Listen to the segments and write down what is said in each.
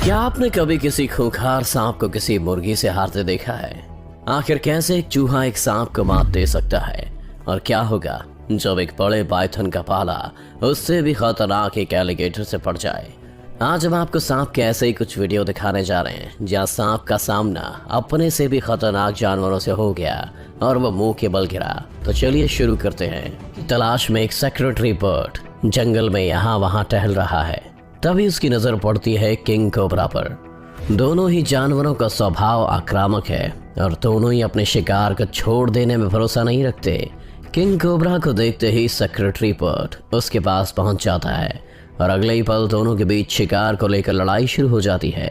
क्या आपने कभी किसी खूंखार सांप को किसी मुर्गी से हारते देखा है? आखिर कैसे एक चूहा एक सांप को मात दे सकता है? और क्या होगा जब एक बड़े पाइथन का पाला उससे भी खतरनाक एक एलिगेटर से पड़ जाए? आज हम आपको सांप के ऐसे ही कुछ वीडियो दिखाने जा रहे हैं जहाँ सांप का सामना अपने से भी खतरनाक जानवरों से हो गया और वो मुंह के बल गिरा। तो चलिए शुरू करते हैं। तलाश में एक सेक्रेटरी बर्ड जंगल में यहाँ वहाँ टहल रहा है। तभी उसकी नजर पड़ती है किंग कोबरा पर। दोनों ही जानवरों का स्वभाव आक्रामक है और दोनों ही अपने शिकार को छोड़ देने में भरोसा नहीं रखते। किंग कोबरा को देखते ही सेक्रेटरी बर्ड उसके पास पहुंच जाता है और अगले ही पल दोनों के बीच शिकार को लेकर लड़ाई शुरू हो जाती है।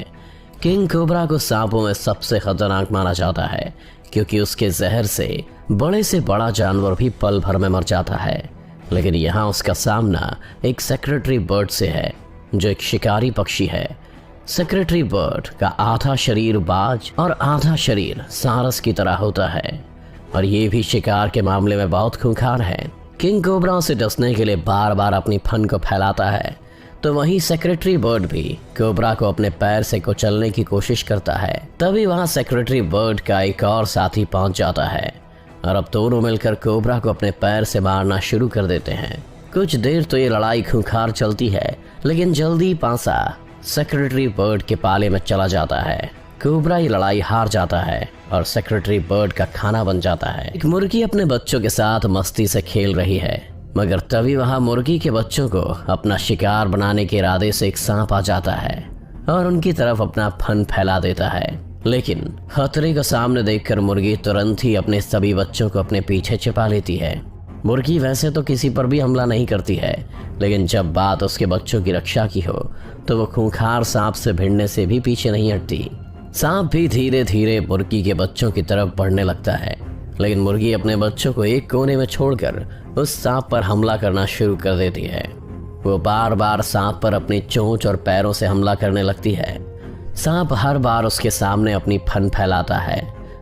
किंग कोबरा को सांपों में सबसे खतरनाक माना जाता है क्योंकि उसके जहर से बड़ा जानवर भी पल भर में मर जाता है। लेकिन यहाँ उसका सामना एक सेक्रेटरी बर्ड से है जो एक शिकारी पक्षी है। सेक्रेटरी बर्ड का आधा शरीर बाज और आधा शरीर सारस की तरह होता है और ये भी शिकार के मामले में बहुत खूंखार है। किंग कोबरा से डसने के लिए बार बार अपनी फन को फैलाता है, तो वहीं सेक्रेटरी बर्ड भी कोबरा को अपने पैर से कुचलने की कोशिश करता है। तभी वहां सेक्रेटरी बर्ड का एक और साथी पहुंच जाता है और अब दोनों मिलकर कोबरा को अपने पैर से मारना शुरू कर देते हैं। कुछ देर तो ये लड़ाई खूंखार चलती है, लेकिन जल्दी पासा सेक्रेटरी बर्ड के पाले में चला जाता है। कोबरा ये लड़ाई हार जाता है और सेक्रेटरी बर्ड का खाना बन जाता है। एक मुर्गी अपने बच्चों के साथ मस्ती से खेल रही है, मगर तभी वहां मुर्गी के बच्चों को अपना शिकार बनाने के इरादे से एक सांप आ जाता है और उनकी तरफ अपना फन फैला देता है। लेकिन खतरे को सामने देखकर मुर्गी तुरंत ही अपने सभी बच्चों को अपने पीछे छिपा लेती है। मुर्गी वैसे तो किसी पर भी हमला नहीं करती है, लेकिन जब बात उसके बच्चों की रक्षा की हो तो वो खूंखार सांप से भिड़ने से भी पीछे नहीं हटती। सांप भी धीरे धीरे मुर्गी के बच्चों की तरफ बढ़ने लगता है, लेकिन मुर्गी अपने बच्चों को एक कोने में छोड़कर उस सांप पर हमला करना शुरू कर देती है। वो बार बार सांप पर अपनी चोंच और पैरों से हमला करने लगती है। सांप हर बार उसके सामने अपनी फन फैलाता है,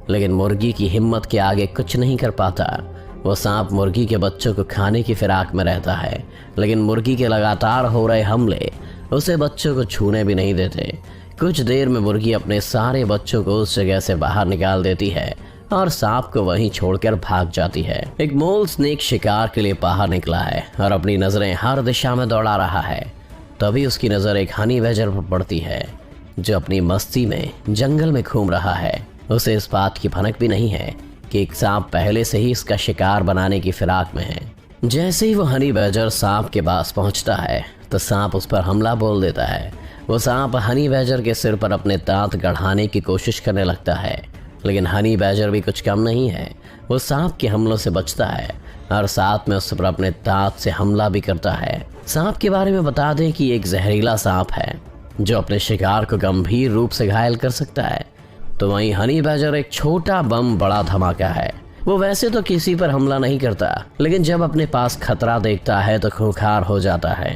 लेकिन मुर्गी की हिम्मत के आगे कुछ नहीं कर पाता। वो सांप मुर्गी के बच्चों को खाने की फिराक में रहता है, लेकिन मुर्गी के लगातार हो रहे हमले उसे बच्चों को छूने भी नहीं देते। कुछ देर में मुर्गी अपने सारे बच्चों को उस जगह से बाहर निकाल देती है और सांप को वहीं छोड़कर भाग जाती है। एक मोल स्नेक शिकार के लिए बाहर निकला है और अपनी नजरें हर दिशा में दौड़ा रहा है। तभी उसकी नजर एक हनी बैजर पर पड़ती है जो अपनी मस्ती में जंगल में घूम रहा है। उसे इस बात की भनक भी नहीं है कि एक सांप पहले से ही इसका शिकार बनाने की फिराक में है। जैसे ही वो हनी बैजर सांप के पास पहुंचता है तो सांप उस पर हमला बोल देता है। वो सांप हनी बैजर के सिर पर अपने दांत गढ़ाने की कोशिश करने लगता है, लेकिन हनी बैजर भी कुछ कम नहीं है। वो सांप के हमलों से बचता है और साथ में उस पर अपने दांत से हमला भी करता है। सांप के बारे में बता दें कि एक जहरीला सांप है जो अपने शिकार को गंभीर रूप से घायल कर सकता है। तो वहीं हनी बैजर एक छोटा बम बड़ा धमाका है। वो वैसे तो किसी पर हमला नहीं करता, लेकिन जब अपने पास खतरा देखता है तो खूंखार हो जाता है।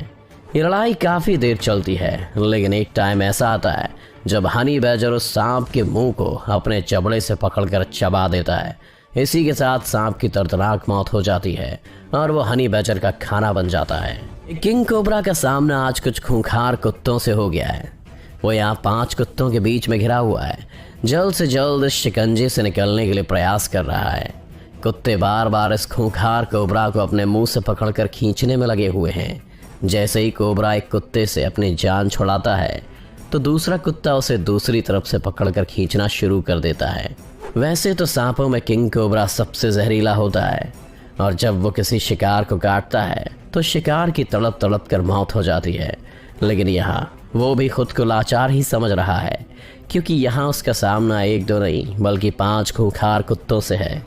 ये लड़ाई काफी देर चलती है, लेकिन एक टाइम ऐसा आता है जब हनी बैजर उस सांप के मुंह को अपने चबड़े से पकड़कर चबा देता है। इसी के साथ सांप की दर्दनाक मौत हो जाती है और वो हनी बैजर का खाना बन जाता है। किंग कोबरा का सामना आज कुछ खूंखार कुत्तों से हो गया है। वो यहाँ 5 कुत्तों के बीच में घिरा हुआ है, जल्द से जल्द इस शिकंजे से निकलने के लिए प्रयास कर रहा है। कुत्ते बार बार इस खूंखार कोबरा को अपने मुंह से पकड़कर खींचने में लगे हुए हैं। जैसे ही कोबरा एक कुत्ते से अपनी जान छुड़ाता है तो दूसरा कुत्ता उसे दूसरी तरफ से पकड़कर खींचना शुरू कर देता है। वैसे तो सांपों में किंग कोबरा सबसे जहरीला होता है और जब वो किसी शिकार को काटता है तो शिकार की तड़प तड़प कर मौत हो जाती है। लेकिन यहाँ वो भी खुद को लाचार ही समझ रहा है, क्योंकि यहाँ उसका सामना 1-2 नहीं बल्कि 5 खूंखार कुत्तों से है।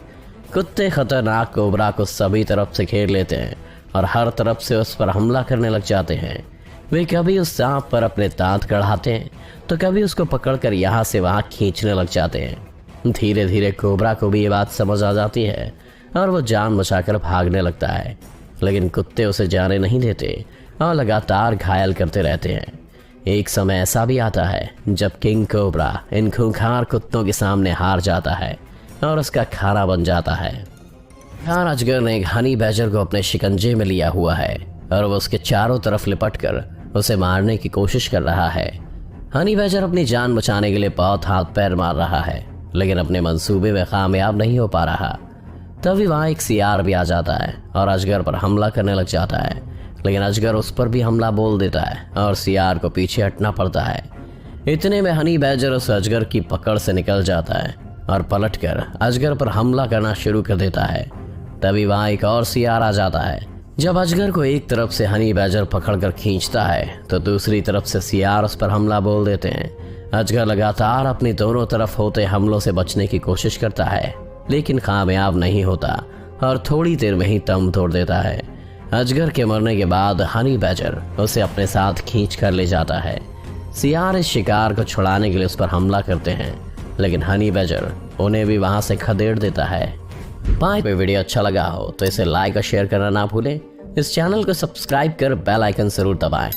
कुत्ते खतरनाक कोबरा को सभी तरफ से घेर लेते हैं और हर तरफ से उस पर हमला करने लग जाते हैं। वे कभी उस सांप पर अपने दांत गड़ाते हैं तो कभी उसको पकड़कर यहाँ से वहाँ खींचने लग जाते हैं। धीरे धीरे कोबरा को भी ये बात समझ आ जाती है और वो जान बचाकर भागने लगता है, लेकिन कुत्ते उसे जाने नहीं देते और लगातार घायल करते रहते हैं। एक समय ऐसा भी आता है जब किंग कोबरा इन खूंखार कुत्तों के सामने हार जाता है और उसका खाना बन जाता है। खान अजगर ने एक हनी बैजर को अपने शिकंजे में लिया हुआ है और वो उसके चारों तरफ लिपटकर उसे मारने की कोशिश कर रहा है। हनी बैजर अपनी जान बचाने के लिए बहुत हाथ पैर मार रहा है, लेकिन अपने मंसूबे में कामयाब नहीं हो पा रहा। तभी वहाँ एक सियार भी आ जाता है और अजगर पर हमला करने लग जाता है, लेकिन अजगर उस पर भी हमला बोल देता है और सियार को पीछे हटना पड़ता है। इतने में हनी बैजर उस अजगर की पकड़ से निकल जाता है और पलटकर अजगर पर हमला करना शुरू कर देता है। तभी वहाँ एक और सियार आ जाता है। जब अजगर को एक तरफ से हनी बैजर पकड़कर खींचता है तो दूसरी तरफ से सियार उस पर हमला बोल देते हैं। अजगर लगातार अपनी दोनों तरफ होते हमलों से बचने की कोशिश करता है, लेकिन कामयाब नहीं होता और थोड़ी देर में ही दम तोड़ देता है। अजगर के मरने के बाद हनी बैजर उसे अपने साथ खींच कर ले जाता है। सियार इस शिकार को छुड़ाने के लिए उस पर हमला करते हैं, लेकिन हनी बैजर उन्हें भी वहां से खदेड़ देता है। भाई कोई वीडियो अच्छा लगा हो तो इसे लाइक और शेयर करना ना भूलें। इस चैनल को सब्सक्राइब कर बेल आइकन जरूर दबाएं